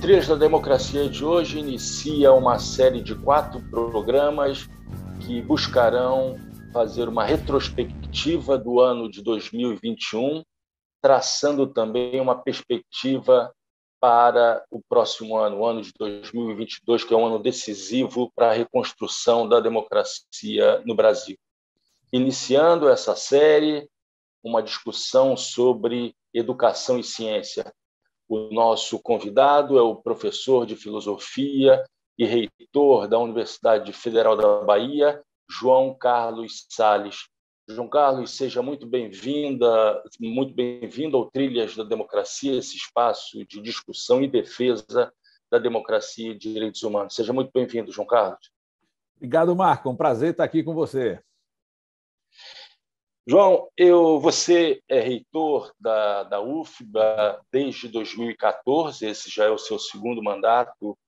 Trilhas da Democracia de hoje inicia uma série de 4 programas que buscarão fazer uma retrospectiva do ano de 2021, traçando também uma perspectiva para o próximo ano, o ano de 2022, que é um ano decisivo para a reconstrução da democracia no Brasil. Iniciando essa série, uma discussão sobre educação e ciência. O nosso convidado é o professor de filosofia e reitor da Universidade Federal da Bahia, João Carlos Salles. João Carlos, seja muito bem-vindo ao Trilhas da Democracia, esse espaço de discussão e defesa da democracia e direitos humanos. Seja muito bem-vindo, João Carlos. Obrigado, Marco. Um prazer estar aqui com você. João, você é reitor da UFBA desde 2014, esse já é o seu segundo mandato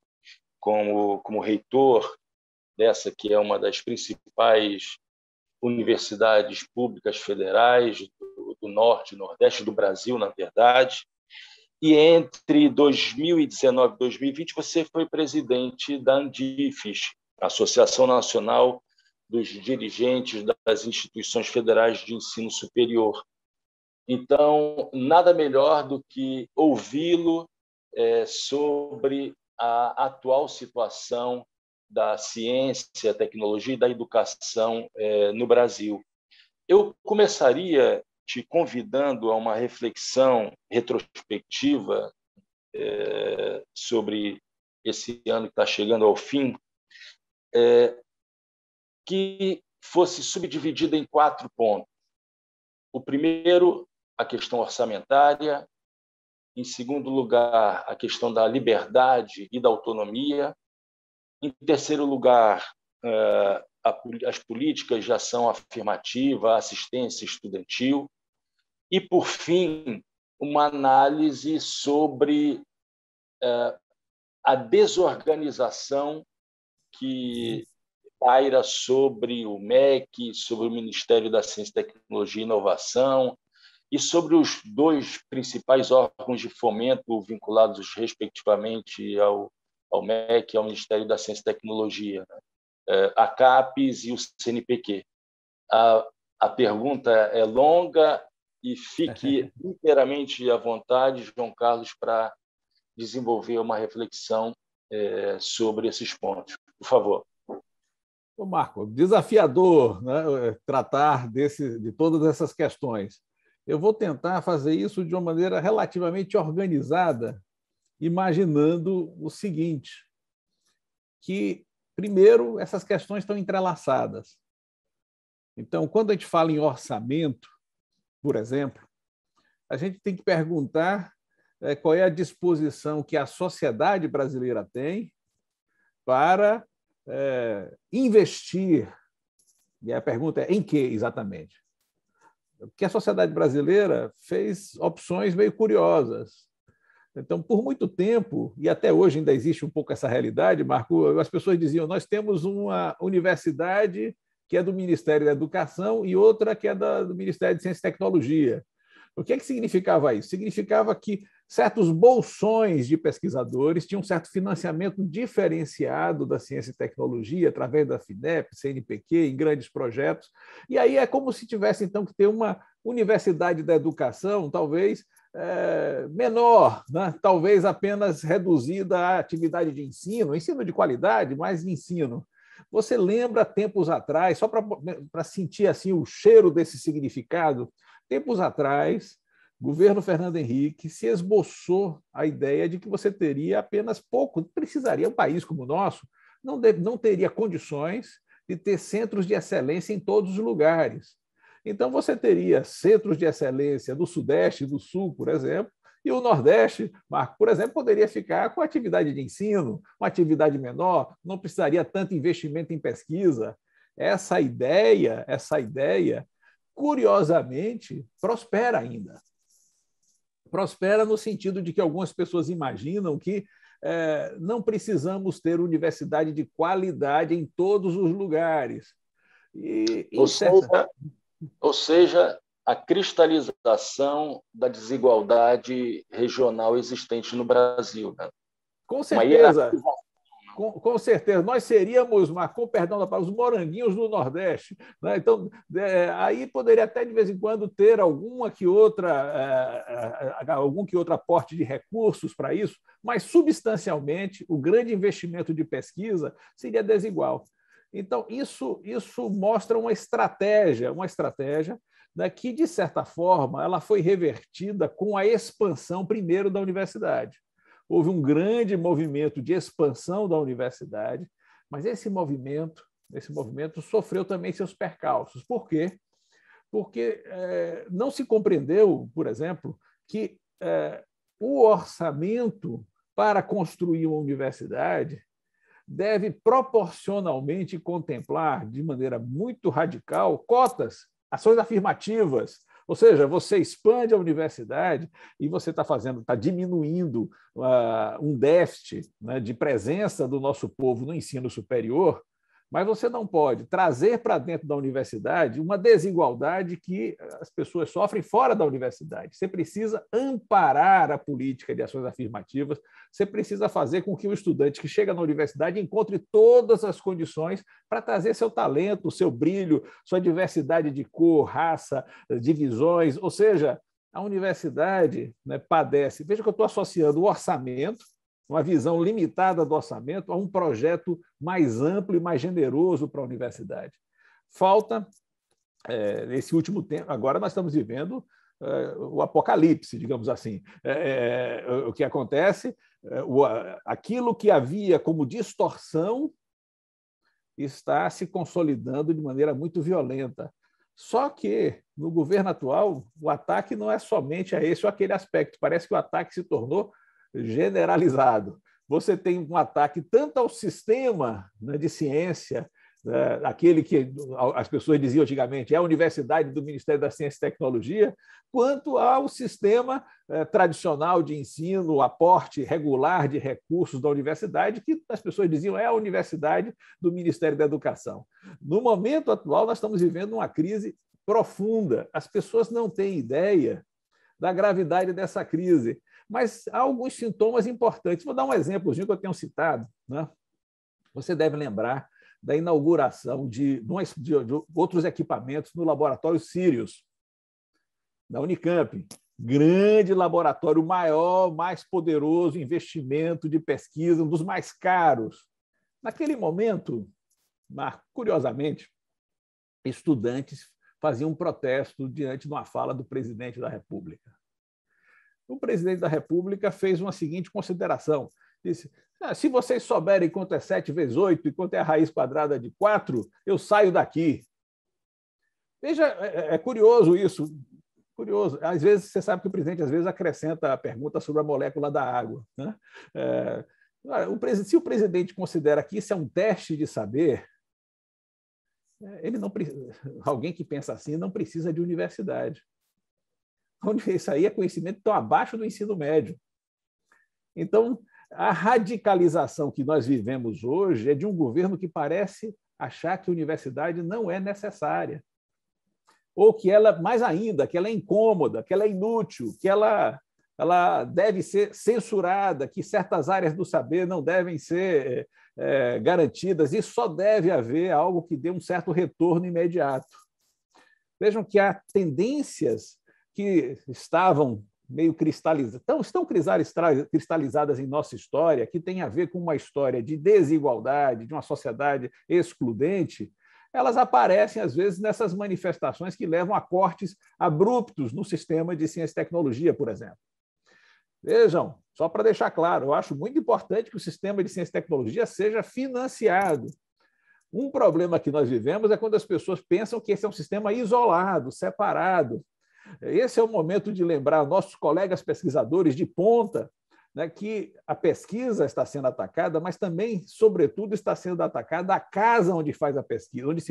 como reitor dessa que é uma das principais universidades públicas federais do Norte e Nordeste do Brasil, na verdade. E entre 2019 e 2020, você foi presidente da ANDIFES, Associação Nacional dos Dirigentes das Instituições Federais de Ensino Superior. Então, nada melhor do que ouvi-lo sobre a atual situação da ciência, tecnologia e da educação no Brasil. Eu começaria te convidando a uma reflexão retrospectiva sobre esse ano que está chegando ao fim, que fosse subdividida em 4 pontos. O primeiro, a questão orçamentária. Em segundo lugar, a questão da liberdade e da autonomia. Em terceiro lugar, as políticas de ação afirmativa, a assistência estudantil. E, por fim, uma análise sobre a desorganização que paira sobre o MEC, sobre o Ministério da Ciência, Tecnologia e Inovação e sobre os 2 principais órgãos de fomento vinculados, respectivamente, ao MEC e ao Ministério da Ciência e Tecnologia, a CAPES e o CNPq. A pergunta é longa e fique inteiramente à vontade, João Carlos, para desenvolver uma reflexão sobre esses pontos. Por favor. Ô Marco, desafiador, né, tratar de todas essas questões. Eu vou tentar fazer isso de uma maneira relativamente organizada, imaginando o seguinte, que, primeiro, essas questões estão entrelaçadas. Então, quando a gente fala em orçamento, por exemplo, a gente tem que perguntar qual é a disposição que a sociedade brasileira tem para investir. E a pergunta é em que exatamente? Porque a sociedade brasileira fez opções meio curiosas. Então, por muito tempo, e até hoje ainda existe um pouco essa realidade, Marco, as pessoas diziam, nós temos uma universidade que é do Ministério da Educação e outra que é do Ministério de Ciência e Tecnologia. O que significava isso? Significava que certos bolsões de pesquisadores tinham um certo financiamento diferenciado da ciência e tecnologia, através da FINEP, CNPq, em grandes projetos. E aí é como se tivesse, então, que ter uma universidade da educação, talvez menor, né? Talvez apenas reduzida à atividade de ensino de qualidade, mas ensino. Você lembra, tempos atrás, só para sentir assim o cheiro desse significado, tempos atrás, o governo Fernando Henrique se esboçou a ideia de que você teria apenas pouco, precisaria, um país como o nosso, não teria condições de ter centros de excelência em todos os lugares. Então, você teria centros de excelência do Sudeste e do Sul, por exemplo, e o Nordeste, Marco, por exemplo, poderia ficar com atividade de ensino, uma atividade menor, não precisaria tanto investimento em pesquisa. Essa ideia, curiosamente, prospera ainda. Prospera no sentido de que algumas pessoas imaginam que não precisamos ter universidade de qualidade em todos os lugares. Ou seja, a cristalização da desigualdade regional existente no Brasil, né? Com uma certeza. Com certeza, nós seríamos, mas com perdão da palavra, os moranguinhos do Nordeste. Né? Então, aí poderia até de vez em quando ter algum que outro aporte de recursos para isso, mas substancialmente o grande investimento de pesquisa seria desigual. Então, isso mostra uma estratégia, né, que, de certa forma, ela foi revertida com a expansão primeiro da universidade. Houve um grande movimento de expansão da universidade, mas esse movimento sofreu também seus percalços. Por quê? Porque não se compreendeu, por exemplo, que o orçamento para construir uma universidade deve proporcionalmente contemplar, de maneira muito radical, cotas, ações afirmativas. Ou seja, você expande a universidade e você está diminuindo um déficit, né, de presença do nosso povo no ensino superior, mas você não pode trazer para dentro da universidade uma desigualdade que as pessoas sofrem fora da universidade. Você precisa amparar a política de ações afirmativas, você precisa fazer com que o estudante que chega na universidade encontre todas as condições para trazer seu talento, seu brilho, sua diversidade de cor, raça, divisões, ou seja, a universidade, né, padece. Veja que eu estou associando o orçamento, uma visão limitada do orçamento, a um projeto mais amplo e mais generoso para a universidade. Falta, nesse último tempo, agora nós estamos vivendo o apocalipse, digamos assim. O que acontece, aquilo que havia como distorção está se consolidando de maneira muito violenta. Só que, no governo atual, o ataque não é somente a esse ou aquele aspecto. Parece que o ataque se tornou generalizado. Você tem um ataque tanto ao sistema, né, de ciência, aquele que as pessoas diziam antigamente é a universidade do Ministério da Ciência e Tecnologia, quanto ao sistema tradicional de ensino, o aporte regular de recursos da universidade, que as pessoas diziam é a universidade do Ministério da Educação. No momento atual, nós estamos vivendo uma crise profunda. As pessoas não têm ideia da gravidade dessa crise, mas há alguns sintomas importantes. Vou dar um exemplozinho que eu tenho citado, né? Você deve lembrar da inauguração de outros equipamentos no laboratório Sirius, da Unicamp. Grande laboratório, maior, mais poderoso investimento de pesquisa, um dos mais caros. Naquele momento, curiosamente, estudantes faziam um protesto diante de uma fala do presidente da República. O presidente da República fez uma seguinte consideração. Disse, se vocês souberem quanto é 7 vezes 8 e quanto é a raiz quadrada de 4, eu saio daqui. Veja, é curioso isso. Curioso. Às vezes, você sabe que o presidente às vezes acrescenta a pergunta sobre a molécula da água, né? Se o presidente considera que isso é um teste de saber, ele não, alguém que pensa assim não precisa de universidade. Isso aí é conhecimento tão abaixo do ensino médio. Então, a radicalização que nós vivemos hoje é de um governo que parece achar que a universidade não é necessária, ou que ela, mais ainda, que ela é incômoda, que ela é inútil, que ela deve ser censurada, que certas áreas do saber não devem ser garantidas, e só deve haver algo que dê um certo retorno imediato. Vejam que há tendências que estavam meio cristalizadas, estão cristalizadas em nossa história, que tem a ver com uma história de desigualdade, de uma sociedade excludente, elas aparecem, às vezes, nessas manifestações que levam a cortes abruptos no sistema de ciência e tecnologia, por exemplo. Vejam, só para deixar claro, eu acho muito importante que o sistema de ciência e tecnologia seja financiado. Um problema que nós vivemos é quando as pessoas pensam que esse é um sistema isolado, separado. Esse é o momento de lembrar nossos colegas pesquisadores de ponta, né, que a pesquisa está sendo atacada, mas também, sobretudo, está sendo atacada a casa onde se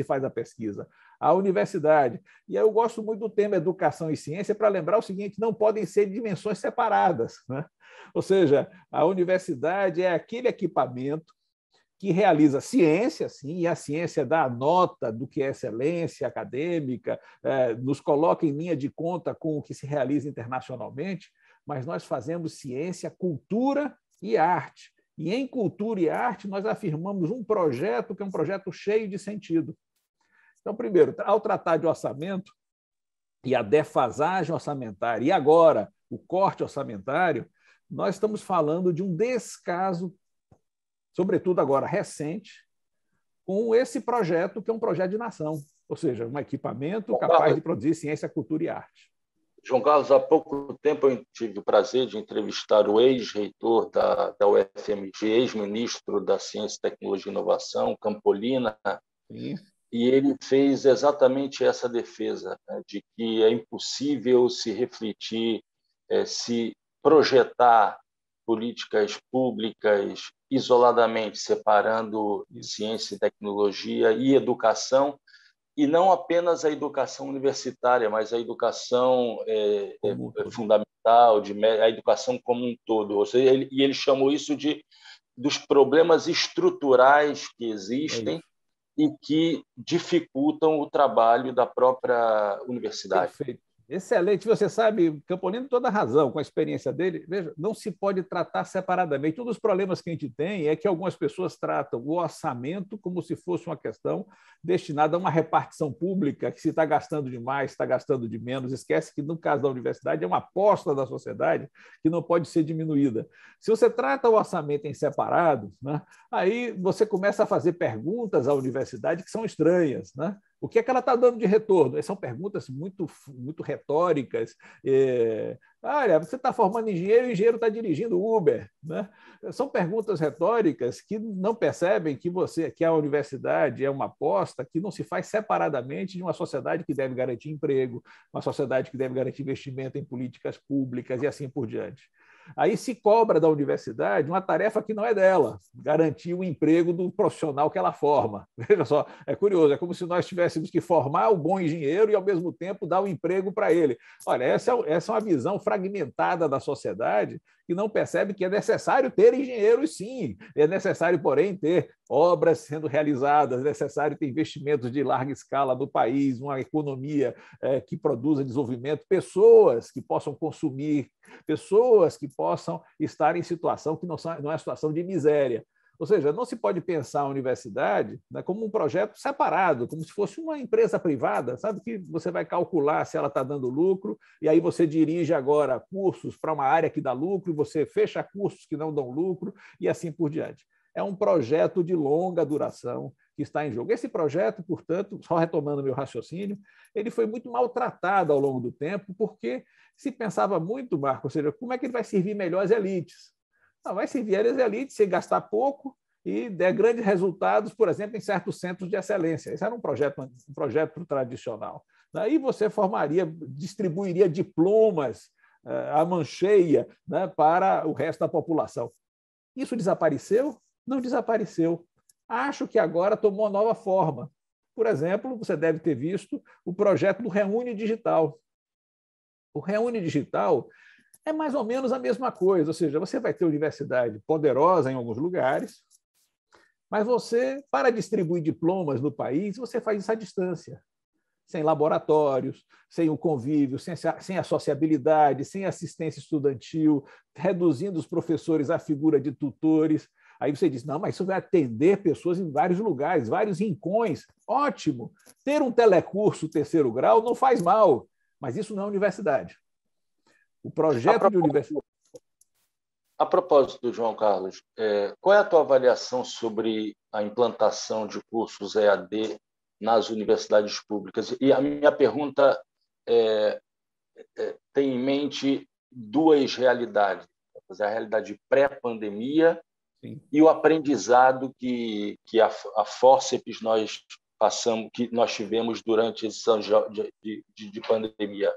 faz a pesquisa, a universidade. E aí eu gosto muito do tema educação e ciência para lembrar o seguinte: não podem ser dimensões separadas, né? Ou seja, a universidade é aquele equipamento que realiza ciência, sim, e a ciência dá a nota do que é excelência acadêmica, nos coloca em linha de conta com o que se realiza internacionalmente, mas nós fazemos ciência, cultura e arte. E em cultura e arte, nós afirmamos um projeto que é um projeto cheio de sentido. Então, primeiro, ao tratar de orçamento e a defasagem orçamentária, e agora o corte orçamentário, nós estamos falando de um descaso, sobretudo agora recente, com esse projeto que é um projeto de nação, ou seja, um equipamento capaz de produzir ciência, cultura e arte. João Carlos, há pouco tempo eu tive o prazer de entrevistar o ex-reitor da UFMG, ex-ministro da Ciência, Tecnologia e Inovação, Campolina, Sim. E ele fez exatamente essa defesa, né, de que é impossível se refletir, se projetar políticas públicas isoladamente, separando ciência e tecnologia e educação, e não apenas a educação universitária, mas a educação fundamental, a educação como um todo. Ou seja, ele chamou isso dos problemas estruturais que existem e que dificultam o trabalho da própria universidade. Perfeito. Excelente. Você sabe, Campolino, toda a razão com a experiência dele. Veja, não se pode tratar separadamente. Um dos problemas que a gente tem é que algumas pessoas tratam o orçamento como se fosse uma questão destinada a uma repartição pública, que se está gastando demais, está gastando de menos. Esquece que, no caso da universidade, é uma aposta da sociedade que não pode ser diminuída. Se você trata o orçamento em separado, né, aí você começa a fazer perguntas à universidade que são estranhas, né? O que é que ela está dando de retorno? São perguntas muito retóricas. Olha, você está formando engenheiro e o engenheiro está dirigindo Uber, né? São perguntas retóricas que não percebem que a universidade é uma aposta que não se faz separadamente de uma sociedade que deve garantir emprego, uma sociedade que deve garantir investimento em políticas públicas e assim por diante. Aí se cobra da universidade uma tarefa que não é dela, garantir o emprego do profissional que ela forma. Veja só, é curioso, é como se nós tivéssemos que formar o bom engenheiro e, ao mesmo tempo, dar o emprego para ele. Olha, essa é uma visão fragmentada da sociedade que não percebe que é necessário ter engenheiros, sim. É necessário, porém, ter obras sendo realizadas, é necessário ter investimentos de larga escala do país, uma economia que produza desenvolvimento, pessoas que possam consumir, pessoas que possam estar em situação que não é situação de miséria. Ou seja, não se pode pensar a universidade, né, como um projeto separado, como se fosse uma empresa privada, sabe, que você vai calcular se ela está dando lucro, e aí você dirige agora cursos para uma área que dá lucro, e você fecha cursos que não dão lucro, e assim por diante. É um projeto de longa duração que está em jogo. Esse projeto, portanto, só retomando meu raciocínio, ele foi muito maltratado ao longo do tempo, porque se pensava muito, Marco, ou seja, como é que ele vai servir melhor as elites? Não, vai servir as elites se gastar pouco e der grandes resultados, por exemplo, em certos centros de excelência. Esse era um projeto tradicional. Daí você distribuiria diplomas à mancheia, né, para o resto da população. Isso desapareceu? Não desapareceu. Acho que agora tomou uma nova forma. Por exemplo, você deve ter visto o projeto do Reúne Digital. O Reúne Digital é mais ou menos a mesma coisa, ou seja, você vai ter universidade poderosa em alguns lugares, mas você, para distribuir diplomas no país, você faz isso à distância, sem laboratórios, sem o convívio, sem a sociabilidade, sem assistência estudantil, reduzindo os professores à figura de tutores. Aí você diz, não, mas isso vai atender pessoas em vários lugares, vários rincões. Ótimo! Ter um telecurso terceiro grau não faz mal, mas isso não é universidade. O projeto de universidade... A propósito, João Carlos, qual é a tua avaliação sobre a implantação de cursos EAD nas universidades públicas? E a minha pergunta tem em mente duas realidades. A realidade pré-pandemia e o aprendizado que a fórceps que nós tivemos durante esses anos de pandemia.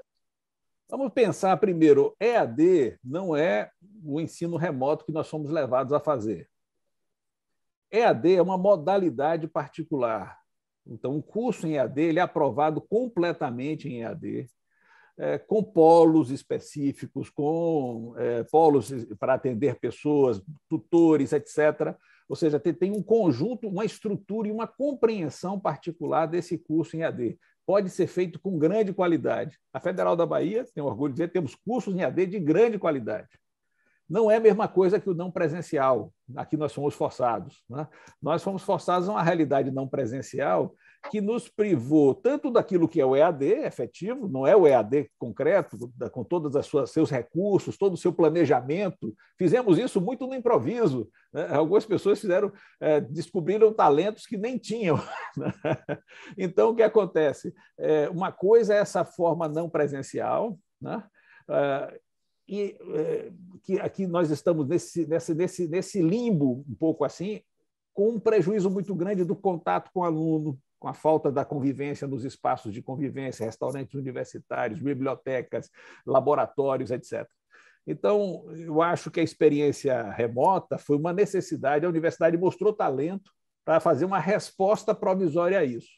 Vamos pensar primeiro, EAD não é o ensino remoto que nós somos levados a fazer. EAD é uma modalidade particular. Então, um curso em EAD ele é aprovado completamente em EAD, com polos específicos, com polos para atender pessoas, tutores, etc. Ou seja, tem um conjunto, uma estrutura e uma compreensão particular desse curso em EAD. Pode ser feito com grande qualidade. A Federal da Bahia, tenho orgulho de dizer, temos cursos em EAD de grande qualidade. não é a mesma coisa que o não presencial. Aqui nós fomos forçados, né? Nós fomos forçados a uma realidade não presencial que nos privou tanto daquilo que é o EAD efetivo, não é o EAD concreto, com todos os seus recursos, todo o seu planejamento. Fizemos isso muito no improviso, né? Algumas pessoas descobriram talentos que nem tinham, né? Então, o que acontece? Uma coisa é essa forma não presencial, né? Que aqui nós estamos nesse limbo, um pouco assim, com um prejuízo muito grande do contato com o aluno, com a falta da convivência nos espaços de convivência, restaurantes universitários, bibliotecas, laboratórios, etc. Então, eu acho que a experiência remota foi uma necessidade, a universidade mostrou talento para fazer uma resposta provisória a isso.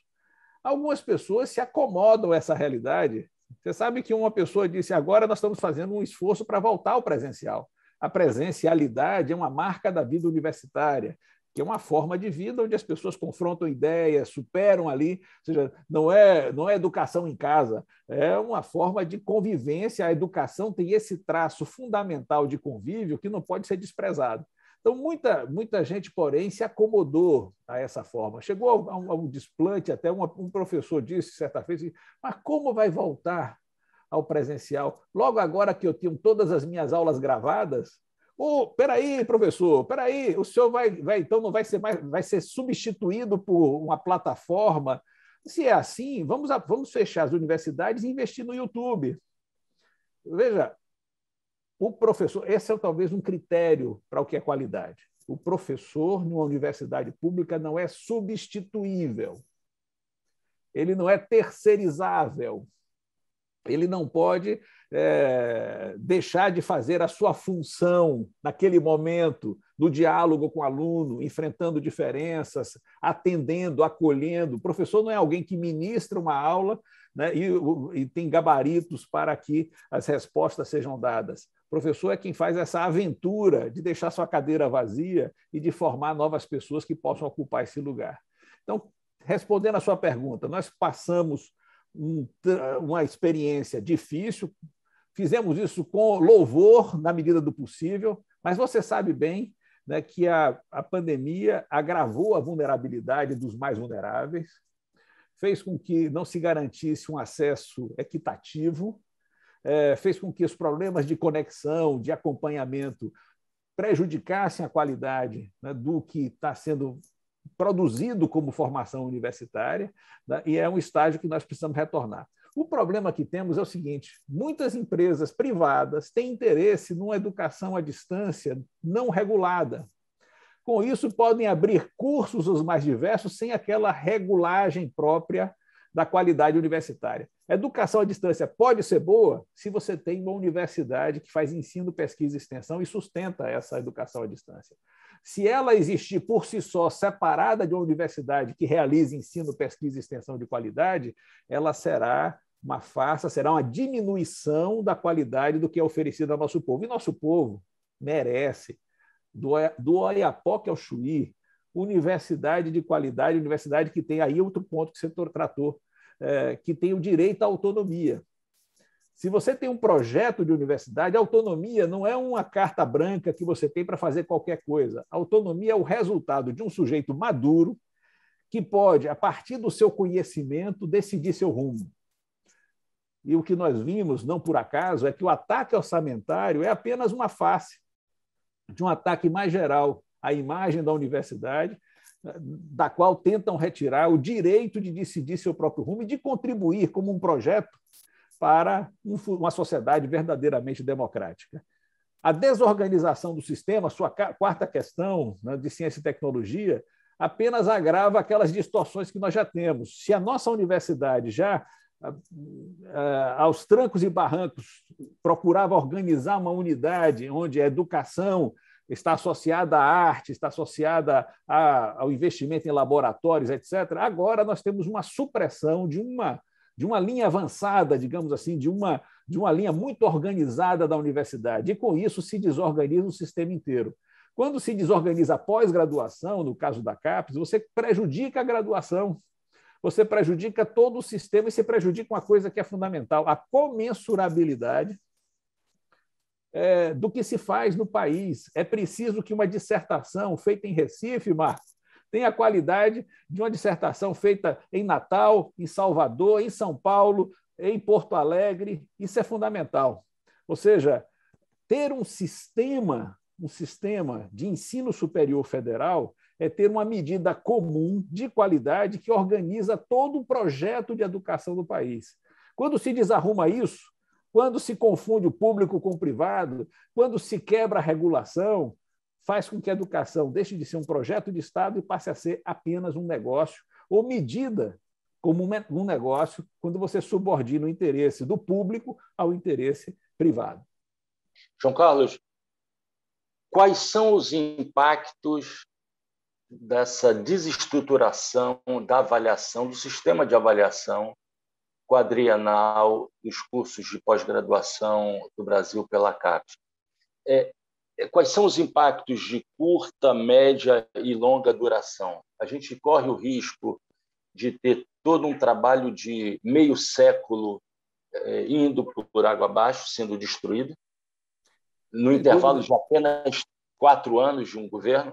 Algumas pessoas se acomodam a essa realidade. Você sabe que uma pessoa disse, agora nós estamos fazendo um esforço para voltar ao presencial. A presencialidade é uma marca da vida universitária, que é uma forma de vida onde as pessoas confrontam ideias, superam ali, ou seja, não é educação em casa, é uma forma de convivência. A educação tem esse traço fundamental de convívio que não pode ser desprezado. Então, muita gente, porém, se acomodou a essa forma. Chegou a um desplante, até um professor disse certa vez, mas como vai voltar ao presencial? Logo agora que eu tenho todas as minhas aulas gravadas, peraí, professor, peraí, o senhor então não vai ser mais, vai ser substituído por uma plataforma. Se é assim, vamos fechar as universidades e investir no YouTube. Veja, o professor, esse é talvez um critério para o que é qualidade. O professor, numa universidade pública, não é substituível. Ele não é terceirizável. Ele não pode deixar de fazer a sua função naquele momento do diálogo com o aluno, enfrentando diferenças, atendendo, acolhendo. O professor não é alguém que ministra uma aula, né, e tem gabaritos para que as respostas sejam dadas. O professor é quem faz essa aventura de deixar sua cadeira vazia e de formar novas pessoas que possam ocupar esse lugar. Então, respondendo à sua pergunta, nós passamos uma experiência difícil, fizemos isso com louvor na medida do possível, mas você sabe bem, né, que a pandemia agravou a vulnerabilidade dos mais vulneráveis, fez com que não se garantisse um acesso equitativo, fez com que os problemas de conexão, de acompanhamento, prejudicassem a qualidade, né, do que está sendo produzido como formação universitária, né, e é um estágio que nós precisamos retornar. O problema que temos é o seguinte: muitas empresas privadas têm interesse numa educação à distância não regulada. Com isso, podem abrir cursos os mais diversos sem aquela regulagem própria da qualidade universitária. A educação à distância pode ser boa se você tem uma universidade que faz ensino, pesquisa e extensão e sustenta essa educação à distância. Se ela existir por si só, separada de uma universidade que realize ensino, pesquisa e extensão de qualidade, ela será uma farsa, será uma diminuição da qualidade do que é oferecido ao nosso povo. E nosso povo merece, do Oiapoque ao Chuí, universidade de qualidade, universidade que tem aí outro ponto que você tratou, que tem o direito à autonomia. Se você tem um projeto de universidade, a autonomia não é uma carta branca que você tem para fazer qualquer coisa. A autonomia é o resultado de um sujeito maduro que pode, a partir do seu conhecimento, decidir seu rumo. E o que nós vimos, não por acaso, é que o ataque orçamentário é apenas uma face de um ataque mais geral à imagem da universidade, da qual tentam retirar o direito de decidir seu próprio rumo e de contribuir como um projeto para uma sociedade verdadeiramente democrática. A desorganização do sistema, sua quarta questão, né, de ciência e tecnologia, apenas agrava aquelas distorções que nós já temos. Se a nossa universidade já, aos trancos e barrancos, procurava organizar uma unidade onde a educação está associada à arte, está associada ao investimento em laboratórios, etc., agora nós temos uma supressão de uma linha avançada, digamos assim, de uma linha muito organizada da universidade. E, com isso, se desorganiza o sistema inteiro. Quando se desorganiza a pós-graduação, no caso da CAPES, você prejudica a graduação, você prejudica todo o sistema e se prejudica uma coisa que é fundamental, a comensurabilidade do que se faz no país. É preciso que uma dissertação feita em Recife, Marcos, tenha a qualidade de uma dissertação feita em Natal, em Salvador, em São Paulo, em Porto Alegre. Isso é fundamental. Ou seja, ter um sistema de ensino superior federal é ter uma medida comum de qualidade que organiza todo o projeto de educação do país. Quando se desarruma isso, quando se confunde o público com o privado, quando se quebra a regulação, faz com que a educação deixe de ser um projeto de Estado e passe a ser apenas um negócio, ou medida como um negócio, quando você subordina o interesse do público ao interesse privado. João Carlos, quais são os impactos dessa desestruturação da avaliação, do sistema de avaliação quadrienal dos cursos de pós-graduação do Brasil pela CAPES? Quais são os impactos de curta, média e longa duração? A gente corre o risco de ter todo um trabalho de meio século indo por água abaixo, sendo destruído, no intervalo de apenas 4 anos de um governo?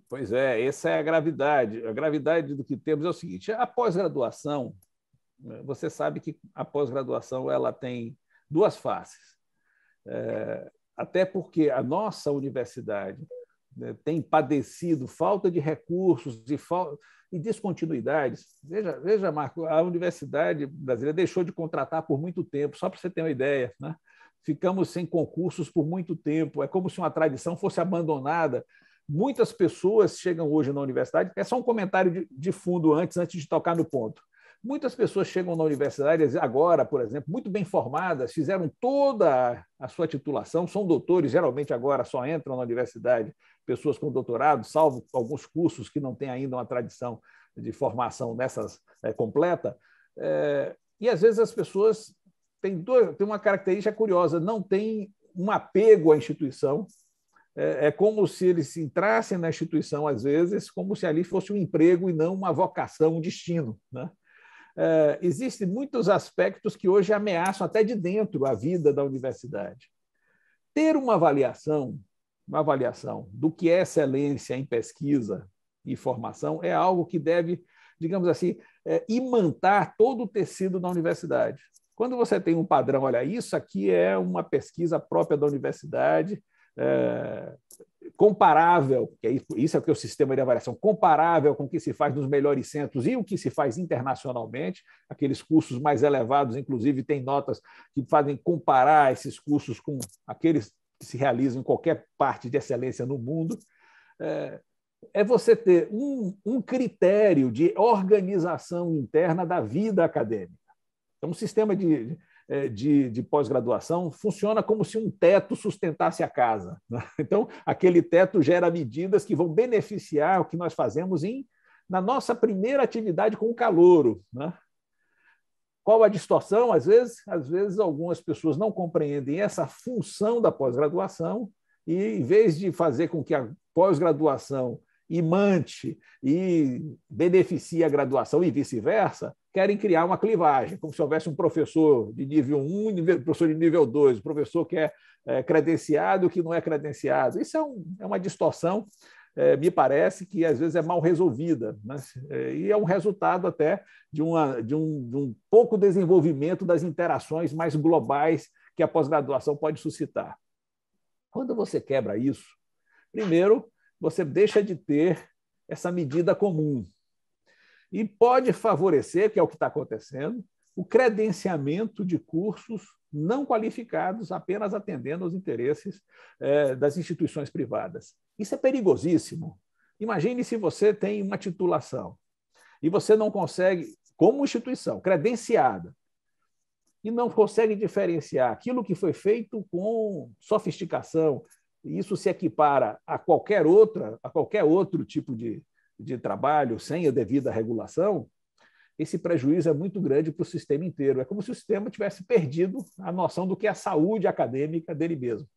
Pois é, essa é a gravidade. A gravidade do que temos é o seguinte: a pós-graduação, você sabe que a pós-graduação ela tem 2 faces. Até porque a nossa universidade tem padecido falta de recursos e descontinuidades. Veja, Marco, a universidade brasileira deixou de contratar por muito tempo, só para você ter uma ideia, né? Ficamos sem concursos por muito tempo. É como se uma tradição fosse abandonada. Muitas pessoas chegam hoje na universidade, é só um comentário de fundo antes de tocar no ponto. Muitas pessoas chegam na universidade agora, por exemplo, muito bem formadas, fizeram toda a sua titulação, são doutores, geralmente agora só entram na universidade pessoas com doutorado, salvo alguns cursos que não têm ainda uma tradição de formação dessas completa. E às vezes as pessoas têm uma característica curiosa, não têm um apego à instituição. É como se eles entrassem na instituição, às vezes, como se ali fosse um emprego e não uma vocação, um destino, né? Existem muitos aspectos que hoje ameaçam até de dentro a vida da universidade. Ter uma avaliação do que é excelência em pesquisa e formação é algo que deve, digamos assim, imantar todo o tecido da universidade. Quando você tem um padrão, olha, isso aqui é uma pesquisa própria da universidade, comparável, isso é o que é o sistema de avaliação, comparável com o que se faz nos melhores centros e o que se faz internacionalmente, aqueles cursos mais elevados, inclusive, tem notas que fazem comparar esses cursos com aqueles que se realizam em qualquer parte de excelência no mundo. É você ter um critério de organização interna da vida acadêmica. Então, um sistema de pós-graduação funciona como se um teto sustentasse a casa, né? Então, aquele teto gera medidas que vão beneficiar o que nós fazemos na nossa primeira atividade com o calouro, né? Qual a distorção? Às vezes algumas pessoas não compreendem essa função da pós-graduação e, em vez de fazer com que a pós-graduação imante e beneficie a graduação e vice-versa, querem criar uma clivagem, como se houvesse um professor de nível 1 e um professor de nível 2, o professor que é credenciado e o que não é credenciado. Isso é uma distorção, me parece, que às vezes é mal resolvida, né? E é um resultado até de um pouco desenvolvimento das interações mais globais que a pós-graduação pode suscitar. Quando você quebra isso, primeiro, você deixa de ter essa medida comum. E pode favorecer, que é o que está acontecendo, o credenciamento de cursos não qualificados, apenas atendendo aos interesses das instituições privadas. Isso é perigosíssimo. Imagine se você tem uma titulação e você não consegue, como instituição credenciada, e não consegue diferenciar aquilo que foi feito com sofisticação, e isso se equipara a qualquer outro tipo de trabalho sem a devida regulação, esse prejuízo é muito grande para o sistema inteiro. É como se o sistema tivesse perdido a noção do que é a saúde acadêmica dele mesmo.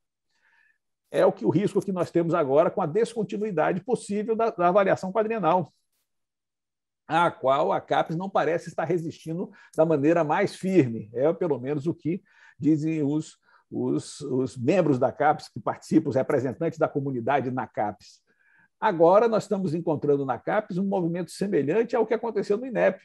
É o risco que nós temos agora com a descontinuidade possível da avaliação quadrienal, à qual a CAPES não parece estar resistindo da maneira mais firme. É, pelo menos, o que dizem os membros da CAPES que participam, os representantes da comunidade na CAPES. Agora nós estamos encontrando na CAPES um movimento semelhante ao que aconteceu no INEP,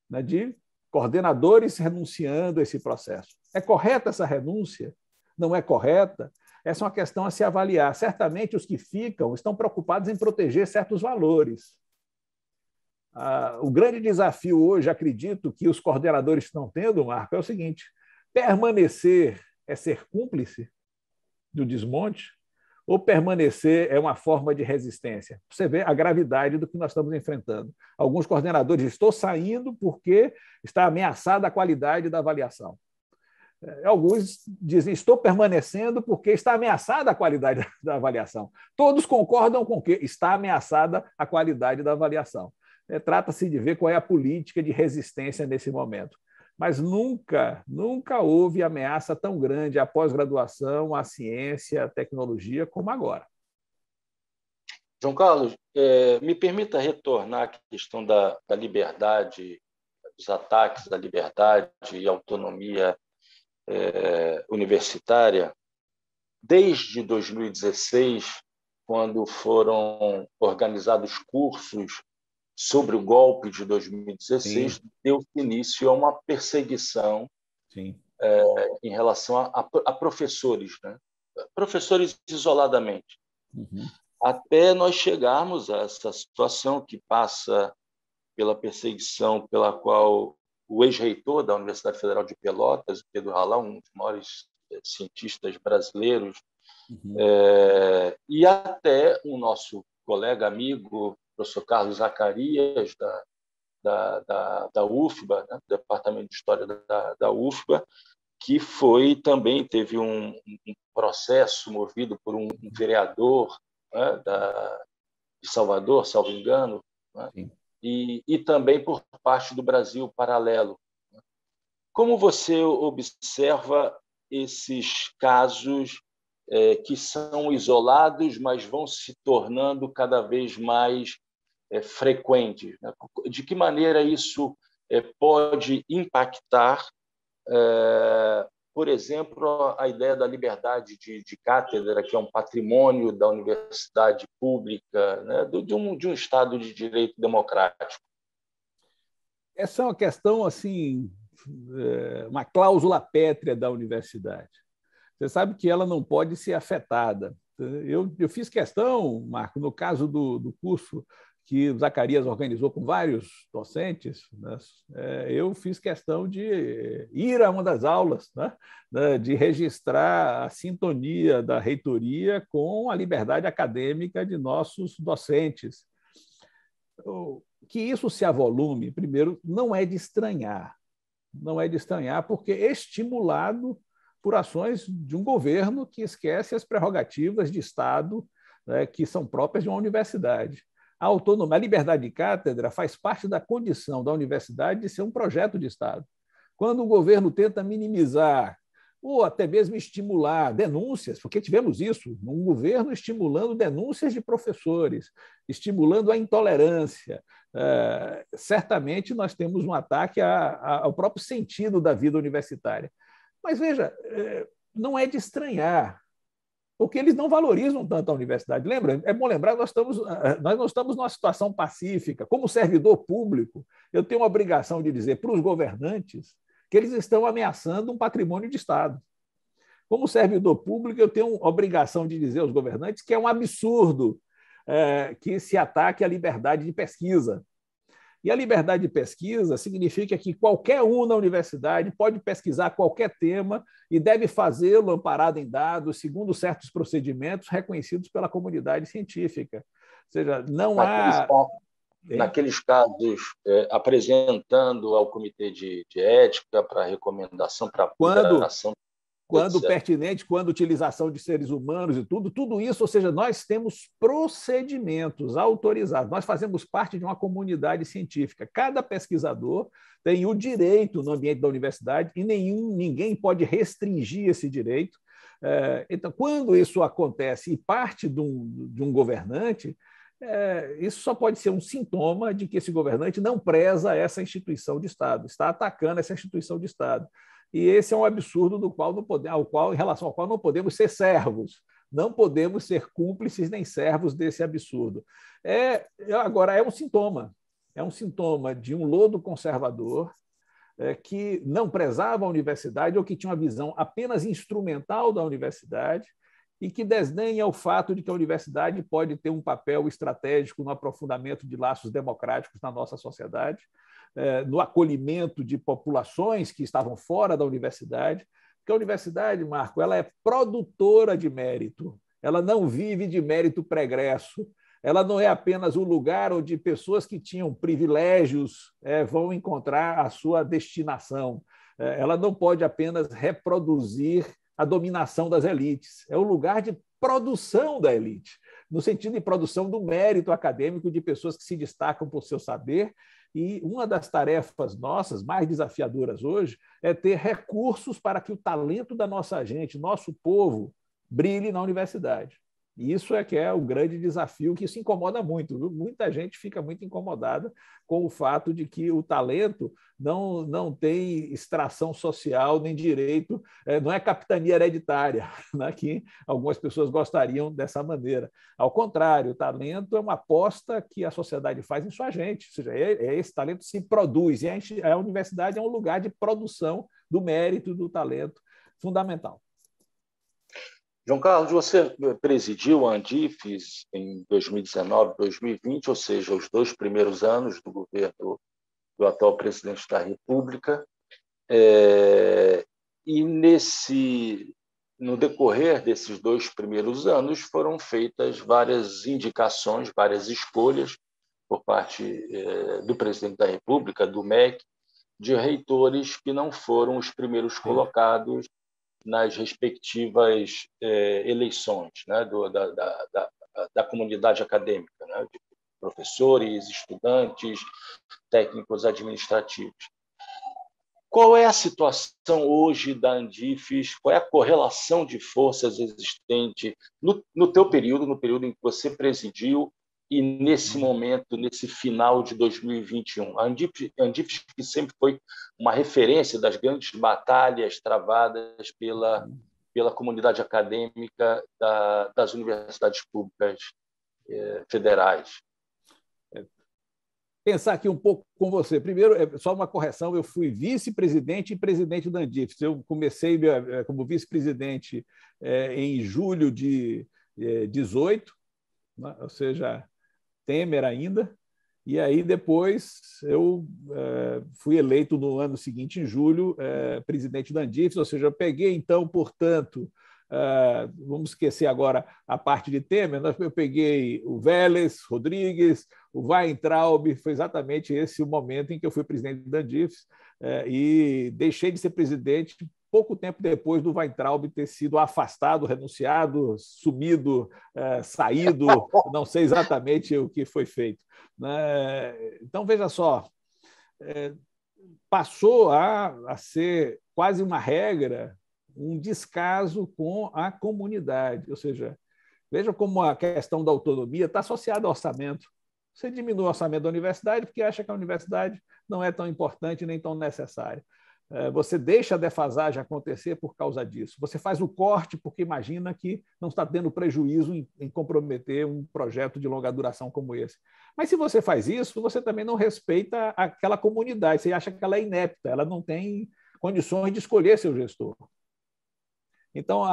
né, de coordenadores renunciando a esse processo. É correta essa renúncia? Não é correta? Essa é uma questão a se avaliar. Certamente os que ficam estão preocupados em proteger certos valores. O grande desafio hoje, acredito, que os coordenadores estão tendo, Marco, é o seguinte: permanecer é ser cúmplice do desmonte ou permanecer é uma forma de resistência? Você vê a gravidade do que nós estamos enfrentando. Alguns coordenadores estão saindo porque está ameaçada a qualidade da avaliação. Alguns dizem, estou permanecendo porque está ameaçada a qualidade da avaliação. Todos concordam com que está ameaçada a qualidade da avaliação. Trata-se de ver qual é a política de resistência nesse momento. Mas nunca houve ameaça tão grande à pós-graduação, à ciência, à tecnologia, como agora. João Carlos, me permita retornar à questão da liberdade, dos ataques à liberdade e autonomia universitária. Desde 2016, quando foram organizados cursos sobre o golpe de 2016, deu início a uma perseguição em relação a professores, né? Professores isoladamente, até nós chegarmos a essa situação que passa pela perseguição pela qual o ex-reitor da Universidade Federal de Pelotas, Pedro Halal, um dos maiores cientistas brasileiros, e até o nosso colega, amigo, professor Carlos Zacarias, da UFBA, né, do Departamento de História da UFBA, que também teve um processo movido por um vereador, né, de Salvador, salvo engano, né, e também por parte do Brasil Paralelo. Como você observa esses casos que são isolados, mas vão se tornando cada vez mais frequentes, né? De que maneira isso pode impactar, por exemplo, a ideia da liberdade de cátedra, que é um patrimônio da universidade pública, né? de um Estado de direito democrático? Essa é uma questão, assim, uma cláusula pétrea da universidade. Você sabe que ela não pode ser afetada. Eu fiz questão, Marco, no caso do curso que o Zacarias organizou com vários docentes, né? Eu fiz questão de ir a uma das aulas, né? De registrar a sintonia da reitoria com a liberdade acadêmica de nossos docentes. Que isso se avolume, primeiro, não é de estranhar, porque é estimulado por ações de um governo que esquece as prerrogativas de Estado, né, que são próprias de uma universidade. A autonomia, a liberdade de cátedra faz parte da condição da universidade de ser um projeto de Estado. Quando o governo tenta minimizar ou até mesmo estimular denúncias, porque tivemos isso, um governo estimulando denúncias de professores, estimulando a intolerância, certamente nós temos um ataque ao próprio sentido da vida universitária. Mas, veja, não é de estranhar, porque eles não valorizam tanto a universidade. Lembra? É bom lembrar, nós não estamos numa situação pacífica. Como servidor público, eu tenho uma obrigação de dizer para os governantes que eles estão ameaçando um patrimônio de Estado. Como servidor público, eu tenho a obrigação de dizer aos governantes que é um absurdo que se ataque a liberdade de pesquisa. E a liberdade de pesquisa significa que qualquer um na universidade pode pesquisar qualquer tema e deve fazê-lo amparado em dados, segundo certos procedimentos reconhecidos pela comunidade científica. Ou seja, não há... Naqueles casos, apresentando ao Comitê de Ética para recomendação, para ponderação... Quando pertinente, quando utilização de seres humanos e tudo isso, ou seja, nós temos procedimentos autorizados, nós fazemos parte de uma comunidade científica. Cada pesquisador tem o direito no ambiente da universidade e ninguém pode restringir esse direito. Então, quando isso acontece e parte de um governante, isso só pode ser um sintoma de que esse governante não preza essa instituição de Estado, está atacando essa instituição de Estado. E esse é um absurdo em relação ao qual não podemos ser servos, não podemos ser cúmplices nem servos desse absurdo. Agora, é um sintoma de um lodo conservador que não prezava a universidade ou que tinha uma visão apenas instrumental da universidade e que desdenha o fato de que a universidade pode ter um papel estratégico no aprofundamento de laços democráticos na nossa sociedade, no acolhimento de populações que estavam fora da universidade, porque a universidade, Marco, ela é produtora de mérito, ela não vive de mérito pregresso, ela não é apenas um lugar onde pessoas que tinham privilégios vão encontrar a sua destinação. Ela não pode apenas reproduzir a dominação das elites. É um lugar de produção da elite, no sentido de produção do mérito acadêmico de pessoas que se destacam por seu saber. E uma das tarefas nossas mais desafiadoras hoje é ter recursos para que o talento da nossa gente, nosso povo, brilhe na universidade. E isso é que é o grande desafio, que isso incomoda muito. Muita gente fica muito incomodada com o fato de que o talento não tem extração social nem direito, não é capitania hereditária, né, que algumas pessoas gostariam dessa maneira. Ao contrário, o talento é uma aposta que a sociedade faz em sua gente, ou seja, esse talento se produz, e a universidade é um lugar de produção do mérito do talento fundamental. João Carlos, você presidiu a Andifes em 2019, 2020, ou seja, os 2 primeiros anos do governo do atual presidente da República. E no decorrer desses 2 primeiros anos foram feitas várias indicações, várias escolhas por parte do presidente da República, do MEC, de reitores que não foram os primeiros colocados nas respectivas eleições, né, da comunidade acadêmica, né, de professores, estudantes, técnicos administrativos. Qual é a situação hoje da Andifes? Qual é a correlação de forças existente no teu período, no período em que você presidiu, e nesse momento, nesse final de 2021? A Andifes, que sempre foi uma referência das grandes batalhas travadas pela comunidade acadêmica das universidades públicas federais. Pensar aqui um pouco com você. Primeiro, só uma correção, eu fui vice-presidente e presidente da Andifes. Eu comecei como vice-presidente em julho de 2018, né? Ou seja, Temer ainda, e aí depois eu fui eleito no ano seguinte, em julho, presidente da Andifes, ou seja, eu peguei então, portanto, vamos esquecer agora a parte de Temer, eu peguei o Vélez Rodrigues, o Weintraub, foi exatamente esse o momento em que eu fui presidente da Andifes, e deixei de ser presidente pouco tempo depois do Weintraub ter sido afastado, renunciado, sumido, saído, não sei exatamente o que foi feito. Então, veja só, passou a ser quase uma regra um descaso com a comunidade, ou seja, veja como a questão da autonomia está associada ao orçamento. Você diminui o orçamento da universidade porque acha que a universidade não é tão importante nem tão necessária. Você deixa a defasagem acontecer por causa disso. Você faz o corte porque imagina que não está tendo prejuízo em comprometer um projeto de longa duração como esse. Mas se você faz isso, você também não respeita aquela comunidade. Você acha que ela é inepta, ela não tem condições de escolher seu gestor. Então,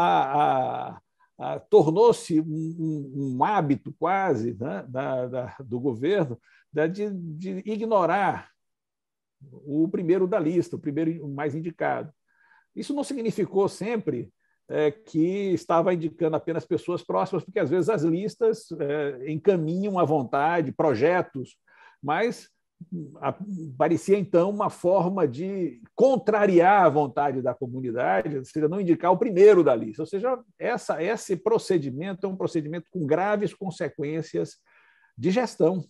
tornou-se um hábito quase, né, do governo de ignorar o primeiro da lista, o primeiro mais indicado. Isso não significou sempre que estava indicando apenas pessoas próximas, porque às vezes as listas encaminham à vontade projetos, mas parecia então uma forma de contrariar a vontade da comunidade, ou seja, não indicar o primeiro da lista. Ou seja, esse procedimento é um procedimento com graves consequências de gestão.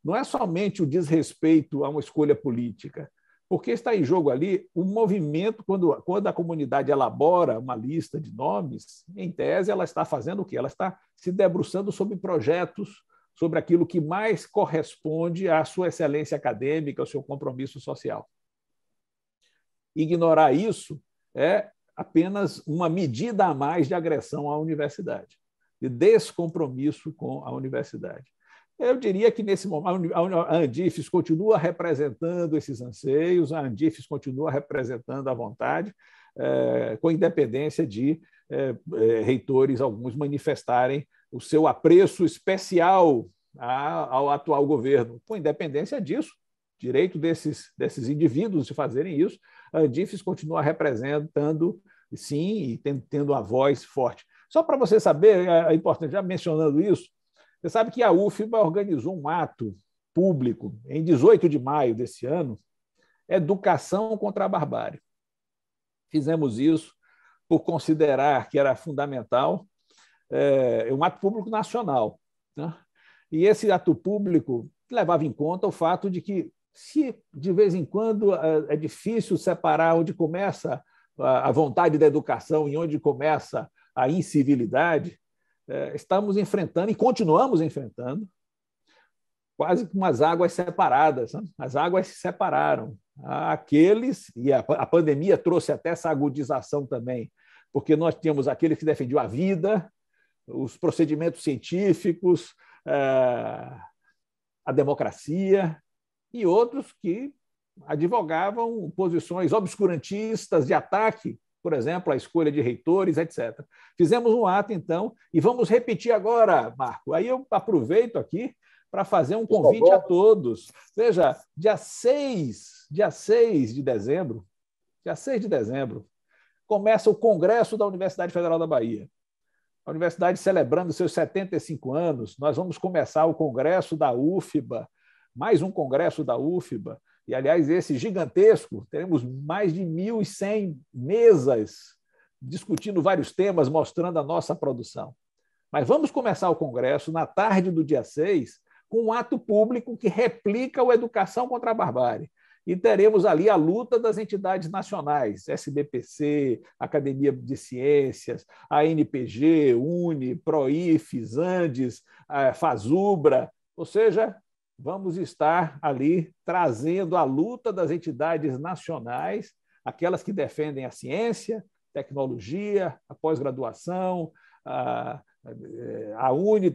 Não é somente o desrespeito a uma escolha política, porque está em jogo ali o movimento, quando a comunidade elabora uma lista de nomes, em tese ela está fazendo o quê? Ela está se debruçando sobre projetos, sobre aquilo que mais corresponde à sua excelência acadêmica, ao seu compromisso social. Ignorar isso é apenas uma medida a mais de agressão à universidade, de descompromisso com a universidade. Eu diria que, nesse momento, a Andifes continua representando esses anseios, a Andifes continua representando a vontade, com independência de reitores, alguns manifestarem o seu apreço especial ao atual governo. Com independência disso, direito desses indivíduos de fazerem isso, a Andifes continua representando, sim, e tendo uma voz forte. Só para você saber, é importante, já mencionando isso, você sabe que a UFBA organizou um ato público em 18 de maio desse ano, Educação contra a Barbárie. Fizemos isso por considerar que era fundamental, um ato público nacional, né? E esse ato público levava em conta o fato de que, se de vez em quando é difícil separar onde começa a vontade da educação e onde começa a incivilidade, estamos enfrentando e continuamos enfrentando quase como as águas separadas. Né? As águas se separaram. Aqueles, e a pandemia trouxe até essa agudização também, porque nós tínhamos aqueles que defendiam a vida, os procedimentos científicos, a democracia, e outros que advogavam posições obscurantistas de ataque, por exemplo, a escolha de reitores, etc. Fizemos um ato, então, e vamos repetir agora, Marco. Aí eu aproveito aqui para fazer um convite a todos. Veja, dia 6 de dezembro, começa o Congresso da Universidade Federal da Bahia. A universidade celebrando seus 75 anos, nós vamos começar o Congresso da UFBA, mais um Congresso da UFBA, e, aliás, esse gigantesco, teremos mais de 1.100 mesas discutindo vários temas, mostrando a nossa produção. Mas vamos começar o Congresso na tarde do dia 6, com um ato público que replica o Educação contra a Barbárie. E teremos ali a luta das entidades nacionais, SBPC, Academia de Ciências, a ANPG, UNE, PROIFES, Andes, FASUBRA, ou seja, vamos estar ali trazendo a luta das entidades nacionais, aquelas que defendem a ciência, tecnologia, a pós-graduação, a UNE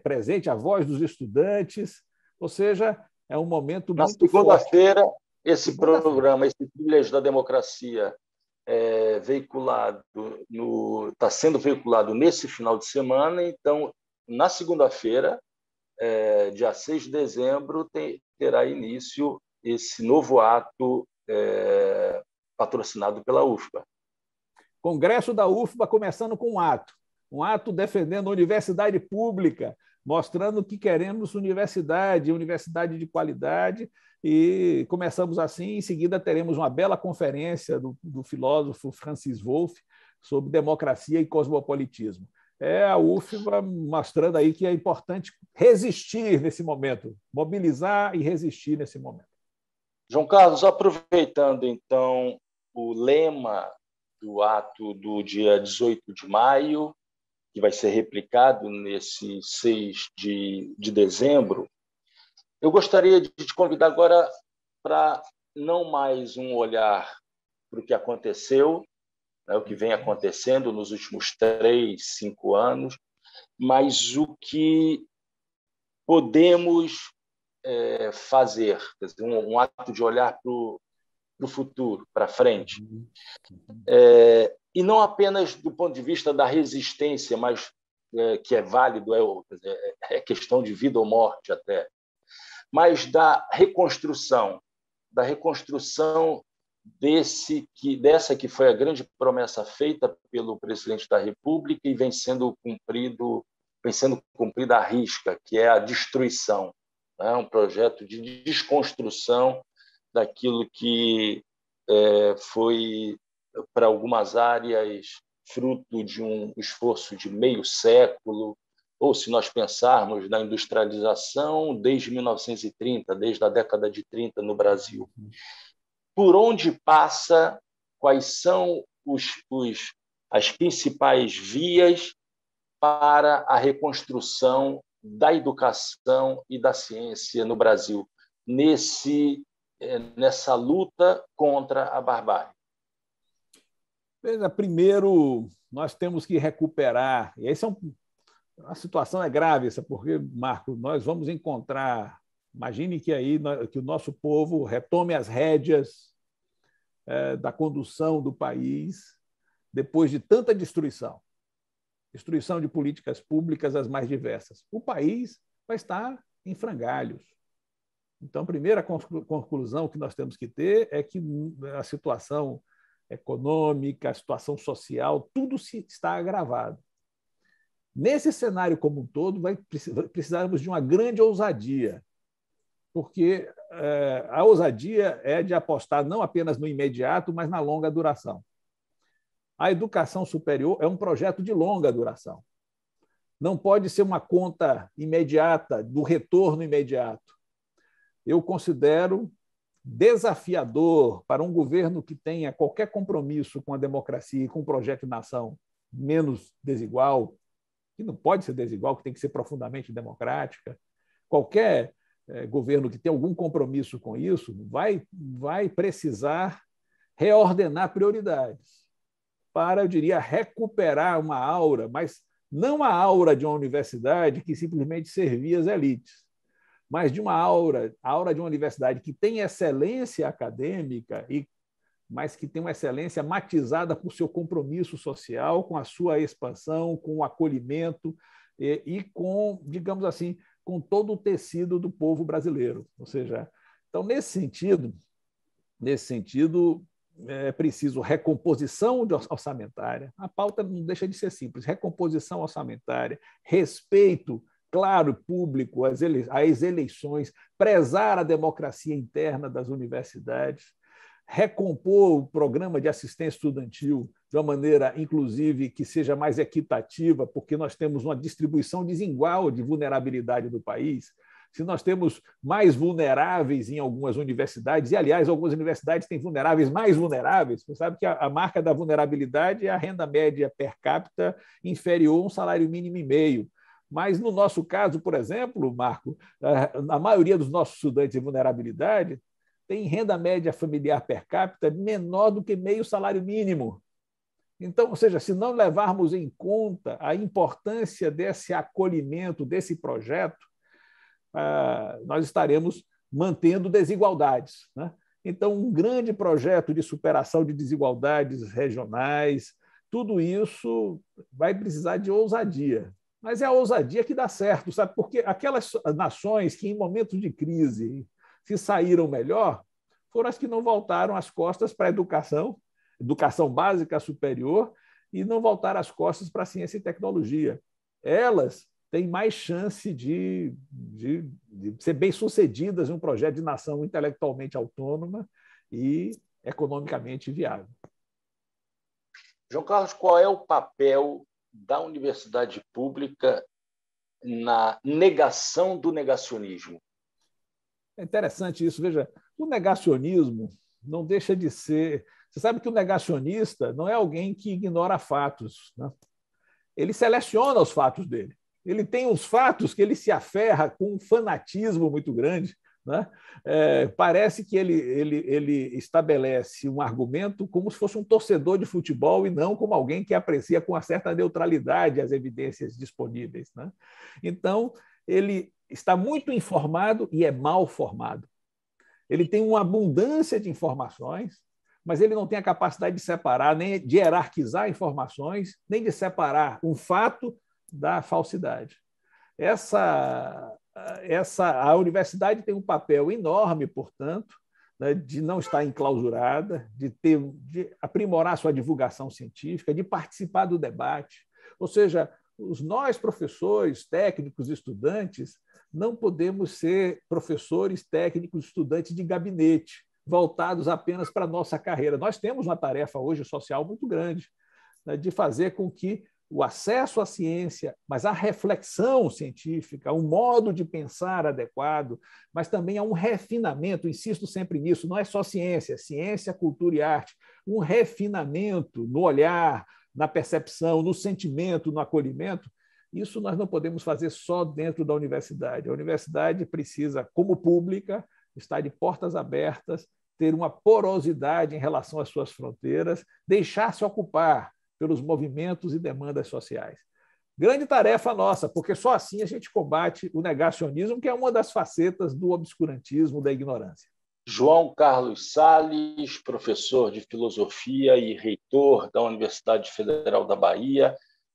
presente, a voz dos estudantes, ou seja, é um momento muito forte. Na segunda-feira, esse programa, esse Trilhas da Democracia, está sendo veiculado nesse final de semana. Então, na segunda-feira, dia 6 de dezembro, terá início esse novo ato patrocinado pela UFBA. Congresso da UFBA começando com um ato defendendo a universidade pública, mostrando que queremos universidade de qualidade, e começamos assim. Em seguida teremos uma bela conferência do filósofo Francis Wolff sobre democracia e cosmopolitismo. A UFBA mostrando aí que é importante resistir nesse momento, mobilizar e resistir nesse momento. João Carlos, aproveitando, então, o lema do ato do dia 18 de maio, que vai ser replicado nesse 6 de dezembro, eu gostaria de te convidar agora para não mais um olhar para o que aconteceu, o que vem acontecendo nos últimos 3, 5 anos, mas o que podemos fazer, quer dizer, um ato de olhar para o futuro, para frente. E não apenas do ponto de vista da resistência, mas que é válido, é questão de vida ou morte até, mas da reconstrução dessa que foi a grande promessa feita pelo presidente da República e vem sendo cumprida à risca, que é a destruição, né? Um projeto de desconstrução daquilo que foi, para algumas áreas, fruto de um esforço de meio século, ou, se nós pensarmos na industrialização, desde 1930, desde a década de 30 no Brasil. Por onde passa, quais são as principais vias para a reconstrução da educação e da ciência no Brasil, nessa luta contra a barbárie? Veja, primeiro, nós temos que recuperar, e essa a situação é grave, essa, porque, Marco, nós vamos encontrar, imagine que aí que o nosso povo retome as rédeas da condução do país depois de tanta destruição de políticas públicas as mais diversas. O país vai estar em frangalhos. Então, a primeira conclusão que nós temos que ter é que a situação econômica, a situação social, tudo está agravado. Nesse cenário como um todo, precisarmos de uma grande ousadia, porque a ousadia é de apostar não apenas no imediato, mas na longa duração. A educação superior é um projeto de longa duração. Não pode ser uma conta imediata, do retorno imediato. Eu considero desafiador para um governo que tenha qualquer compromisso com a democracia e com o projeto de nação menos desigual, que não pode ser desigual, que tem que ser profundamente democrática. Qualquer governo que tenha algum compromisso com isso vai precisar reordenar prioridades para, eu diria, recuperar uma aura, mas não a aura de uma universidade que simplesmente servia as elites, mas de uma aura, a aura de uma universidade que tem excelência acadêmica, mas que tem uma excelência matizada por seu compromisso social, com a sua expansão, com o acolhimento e com, digamos assim, com todo o tecido do povo brasileiro. Ou seja, então, nesse sentido, é preciso recomposição orçamentária. A pauta não deixa de ser simples: recomposição orçamentária, respeito claro, público, às eleições, prezar a democracia interna das universidades, recompor o programa de assistência estudantil de uma maneira, inclusive, que seja mais equitativa, porque nós temos uma distribuição desigual de vulnerabilidade do país. Se nós temos mais vulneráveis em algumas universidades, e, aliás, algumas universidades têm vulneráveis mais vulneráveis, você sabe que a marca da vulnerabilidade é a renda média per capita inferior a um salário mínimo e meio. Mas, no nosso caso, por exemplo, Marco, a maioria dos nossos estudantes em vulnerabilidade tem renda média familiar per capita menor do que meio salário mínimo. Então, ou seja, se não levarmos em conta a importância desse acolhimento, desse projeto, nós estaremos mantendo desigualdades, né? Então, um grande projeto de superação de desigualdades regionais, tudo isso vai precisar de ousadia. Mas é a ousadia que dá certo, sabe? Porque aquelas nações que, em momentos de crise, se saíram melhor, foram as que não voltaram as costas para a educação básica superior, e não voltaram as costas para a ciência e tecnologia. Elas têm mais chance de ser bem-sucedidas em um projeto de nação intelectualmente autônoma e economicamente viável. João Carlos, qual é o papel da universidade pública na negação do negacionismo? É interessante isso. Veja, o negacionismo não deixa de ser... Você sabe que o negacionista não é alguém que ignora fatos, né? Ele seleciona os fatos dele. Ele tem os fatos que ele se aferra com um fanatismo muito grande, né? Parece que ele estabelece um argumento como se fosse um torcedor de futebol e não como alguém que aprecia com uma certa neutralidade as evidências disponíveis, né? Então, ele está muito informado e é mal formado. Ele tem uma abundância de informações, mas ele não tem a capacidade de separar, nem de hierarquizar informações, nem de separar um fato da falsidade. A universidade tem um papel enorme, portanto, né, de não estar enclausurada, de aprimorar sua divulgação científica, de participar do debate. Ou seja, nós, professores, técnicos, estudantes, não podemos ser professores, técnicos, estudantes de gabinete, voltados apenas para a nossa carreira. Nós temos uma tarefa hoje social muito grande, né, de fazer com que o acesso à ciência, mas a reflexão científica, um modo de pensar adequado, mas também há um refinamento, insisto sempre nisso, não é só ciência, ciência, cultura e arte, um refinamento no olhar, na percepção, no sentimento, no acolhimento. Isso nós não podemos fazer só dentro da universidade. A universidade precisa, como pública, estar de portas abertas ter uma porosidade em relação às suas fronteiras, deixar-se ocupar pelos movimentos e demandas sociais. Grande tarefa nossa, porque só assim a gente combate o negacionismo, que é uma das facetas do obscurantismo, da ignorância. João Carlos Salles, professor de filosofia e reitor da Universidade Federal da Bahia.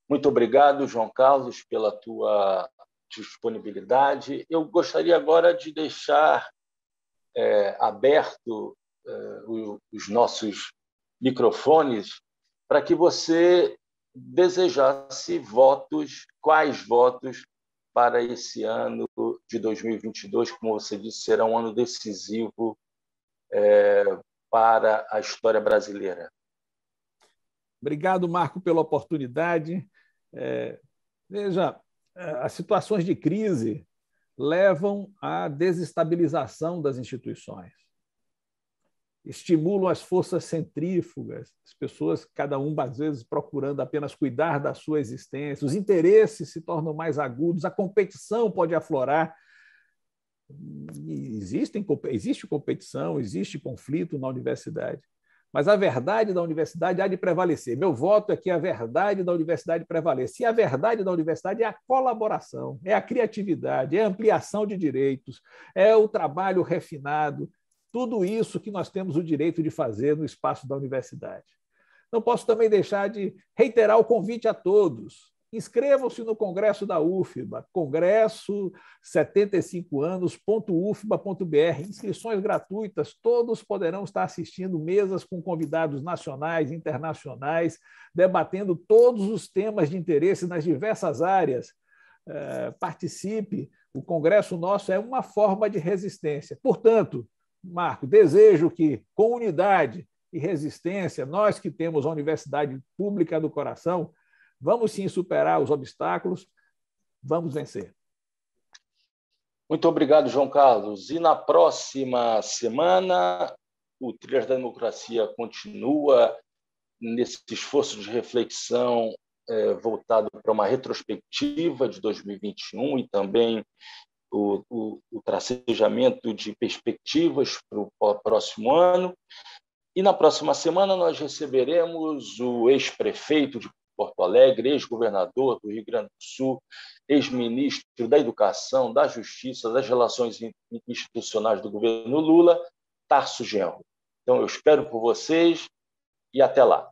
Muito obrigado, João Carlos, pela tua disponibilidade. Eu gostaria agora de deixar aberto os nossos microfones para que você desejasse votos, quais votos para esse ano de 2022, como você disse, será um ano decisivo para a história brasileira. Obrigado, Marco, pela oportunidade. Veja, as situações de crise levam à desestabilização das instituições, estimulam as forças centrífugas, as pessoas, cada um, às vezes, procurando apenas cuidar da sua existência, os interesses se tornam mais agudos, a competição pode aflorar. Existe competição, existe conflito na universidade, mas a verdade da universidade há de prevalecer. Meu voto é que a verdade da universidade prevaleça. E a verdade da universidade é a colaboração, é a criatividade, é a ampliação de direitos, é o trabalho refinado, tudo isso que nós temos o direito de fazer no espaço da universidade. Não posso também deixar de reiterar o convite a todos. Inscrevam-se no Congresso da UFBA, Congresso 75anos.ufba.br, inscrições gratuitas, todos poderão estar assistindo mesas com convidados nacionais e internacionais, debatendo todos os temas de interesse nas diversas áreas. Participe, o Congresso nosso é uma forma de resistência. Portanto, Marco, desejo que, com unidade e resistência, nós que temos a Universidade Pública do Coração, vamos sim superar os obstáculos, vamos vencer. Muito obrigado, João Carlos. E na próxima semana, o Trilhas da Democracia continua nesse esforço de reflexão voltado para uma retrospectiva de 2021 e também o tracejamento de perspectivas para o próximo ano. E na próxima semana nós receberemos o ex-prefeito de Porto Alegre, ex-governador do Rio Grande do Sul, ex-ministro da Educação, da Justiça, das Relações Institucionais do governo Lula, Tarso Genro. Então, eu espero por vocês e até lá.